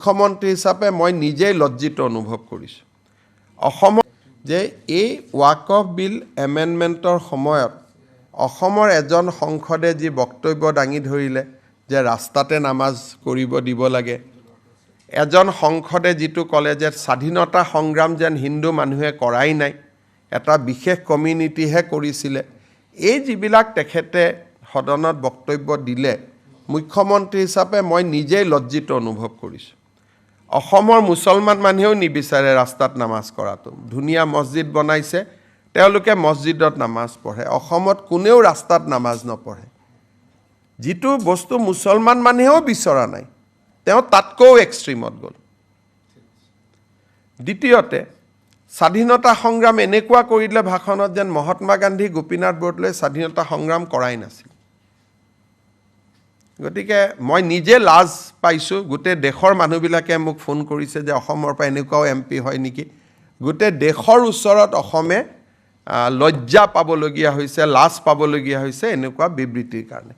মুখ্যমন্ত্ৰী হিচাপে মই নিজেই লজ্জিত অনুভৱ কৰিছোঁ অসমৰ যে এই ৱাকফ বিল এমেণ্ডমেণ্টৰ সময়ত অসমৰ এজন সংসদে যি বক্তব্য দাঙি ধৰিলে যে ৰাস্তাতে নামাজ কৰিব দিব লাগে এজন সংসদে যিটো ক'লে যে স্বাধীনতা সংগ্ৰাম যেন হিন্দু মানুহে কৰাই নাই এটা বিশেষ কমিউনিটিহে কৰিছিলে এই যিবিলাক তেখেতে সদনত বক্তব্য দিলে মুখ্যমন্ত্ৰী হিচাপে মই নিজেই লজ্জিত অনুভৱ কৰিছোঁ অসমৰ মুছলমান মানুহেও নিবিচাৰে ৰাস্তাত নামাজ কৰাটো ধুনীয়া মছজিদ বনাইছে তেওঁলোকে মছজিদত নামাজ পঢ়ে অসমত কোনেও ৰাস্তাত নামাজ নপঢ়ে যিটো বস্তু মুছলমান মানুহেও বিচৰা নাই তেওঁ তাতকৈও এক্সট্ৰিমত গ'ল দ্বিতীয়তে স্বাধীনতা সংগ্ৰাম এনেকুৱা কৰিলে ভাষণত যেন মহাত্মা গান্ধী গোপীনাথ বৰদলৈ স্বাধীনতা সংগ্ৰাম কৰাই নাছিল গতিকে মই নিজে লাজ পাইছোঁ গোটেই দেশৰ মানুহবিলাকে মোক ফোন কৰিছে যে অসমৰ পৰা এনেকুৱাও এমপি হয় নেকি গোটেই দেশৰ ওচৰত অসমে লজ্জা পাবলগীয়া হৈছে লাজ পাবলগীয়া হৈছে এনেকুৱা বিবৃতিৰ কাৰণে